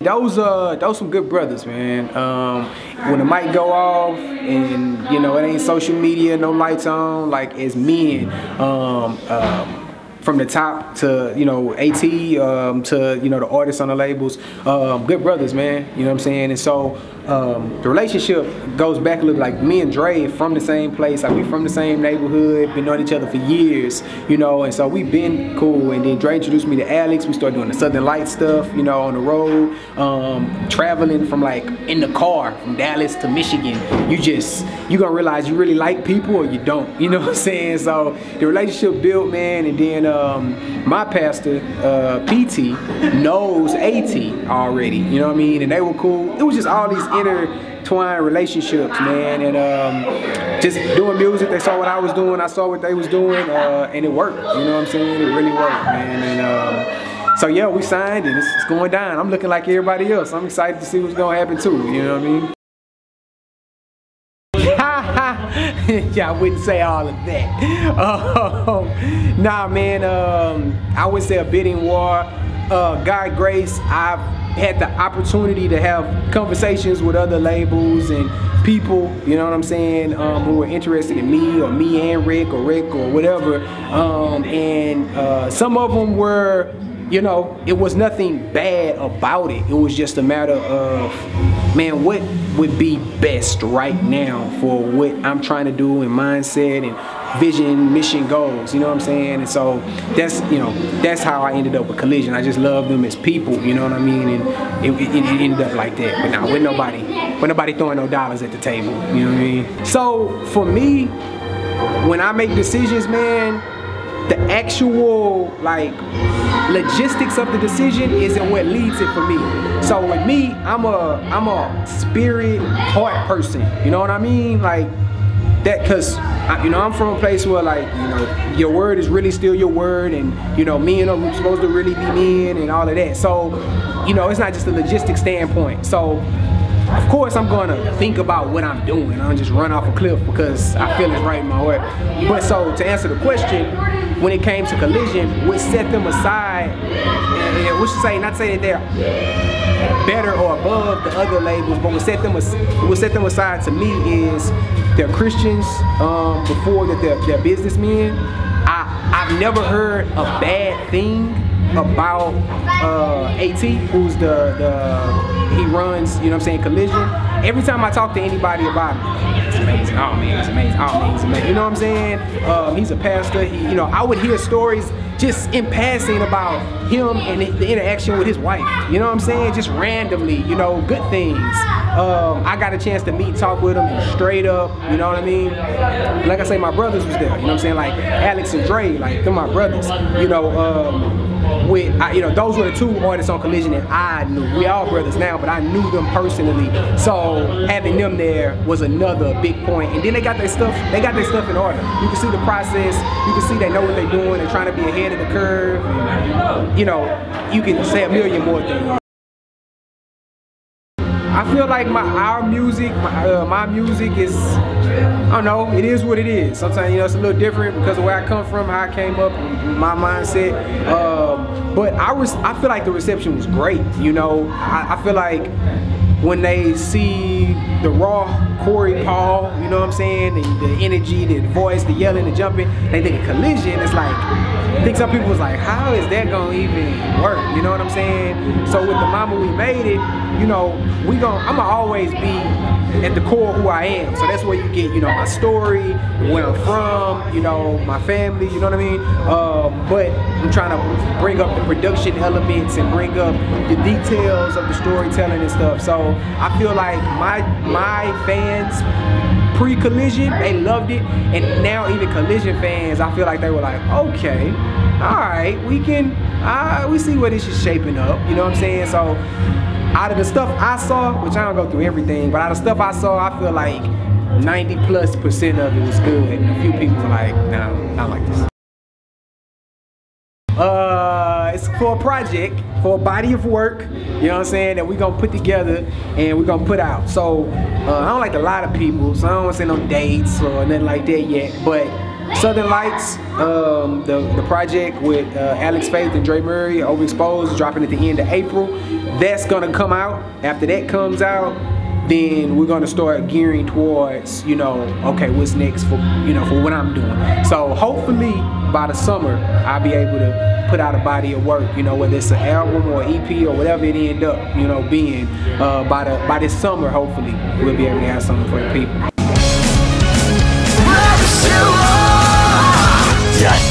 Those some good brothers, man. When the mic go off and you know it ain't social media, no lights on, like it's men. From the top to, you know, AT, to, you know, the artists on the labels, good brothers, man, you know what I'm saying? And so the relationship goes back a little, like me and Dre from the same place, like we from the same neighborhood, been knowing each other for years, you know, and so we've been cool. And then Dre introduced me to Alex. We started doing the Southern Lights stuff, you know, on the road, traveling from like in the car from Dallas to Michigan. You gonna realize you really like people or you don't, you know what I'm saying? So the relationship built, man. And then my pastor, PT, knows AT already, you know what I mean? And they were cool. It was just all these intertwined relationships, man. And just doing music, they saw what I was doing, I saw what they was doing, and it worked, you know what I'm saying? It really worked, man. And so yeah, we signed and it's going down. I'm looking like everybody else. I'm excited to see what's gonna happen too, you know what I mean? Yeah, I wouldn't say all of that. Nah, man, I would say a bidding war. God grace, I've had the opportunity to have conversations with other labels and people, you know what I'm saying, who were interested in me or me and Rick or whatever. And some of them were, you know, it was nothing bad about it. It was just a matter of, man, what would be best right now for what I'm trying to do and mindset and vision, mission, goals, you know what I'm saying? And so that's, you know, that's how I ended up with Collision. I just love them as people, you know what I mean? And it ended up like that. But now with nobody throwing no dollars at the table, you know what I mean? So for me, when I make decisions, man, the actual like logistics of the decision isn't what leads it for me. So with me, I'm a spirit, heart person. You know what I mean? Like that, cause you know I'm from a place where like, you know, your word is really still your word, and you know men are supposed to really be men and all of that. So you know it's not just a logistic standpoint. So of course I'm gonna think about what I'm doing. I don't just run off a cliff because I feel it's right in my heart. But so to answer the question, when it came to Collision, what set them aside, and what should say, not say that they're better or above the other labels, but what set them aside to me is they're Christians before that they're businessmen. I've never heard a bad thing about AT, who's he runs, you know what I'm saying, Collision. Every time I talk to anybody about it, it's amazing, oh man, it's amazing, oh man, it's amazing. You know what I'm saying? He's a pastor. You know, I would hear stories just in passing about him and the interaction with his wife. You know what I'm saying? Just randomly, you know, good things. I got a chance to talk with him straight up, you know what I mean? Like I say, my brothers was there, you know what I'm saying? Like Alex and Dre, like they're my brothers, you know. You know, those were the two artists on Collision that I knew. We all brothers now, but I knew them personally. So having them there was another big point. And then they got their stuff in order. You can see the process. You can see they know what they're doing. They're trying to be ahead of the curve. And, you know, you can say a million more things. I feel like my music is, I don't know, it is what it is. Sometimes, you know, it's a little different because of where I come from, how I came up, my mindset. But I feel like the reception was great, you know. I feel like when they see the raw Corey Paul, you know what I'm saying, the energy, the voice, the yelling, the jumping, they think of Collision. It's like, I think some people was like, how is that gonna even work? You know what I'm saying? So with the Mama We Made It, you know, I'ma always be at the core of who I am. So that's where you get, you know, my story, where I'm from, you know, my family, you know what I mean? But I'm trying to bring up the production elements and bring up the details of the storytelling and stuff. So I feel like my fans pre-Collision, they loved it, and now even Collision fans, I feel like they were like, okay, all right, we see where this is shaping up, you know what I'm saying? So out of the stuff I saw, which I don't go through everything, but out of the stuff I saw, I feel like 90+% of it was good, and a few people were like, nah, not like this. It's for a project, for a body of work, you know what I'm saying, that we're gonna put together and we're gonna put out. So I don't like a lot of people, so I don't want to say no dates or nothing like that yet, but Southern Lights, the project with Alex Faith and Dre Murray, Overexposed, dropping at the end of April. That's gonna come out. After that comes out, then we're gonna start gearing towards, you know, okay, what's next for, you know, for what I'm doing. So hopefully by the summer, I'll be able to put out a body of work, you know, whether it's an album or EP or whatever it end up, you know, being. By this summer, hopefully, we'll be able to have something for the people. Just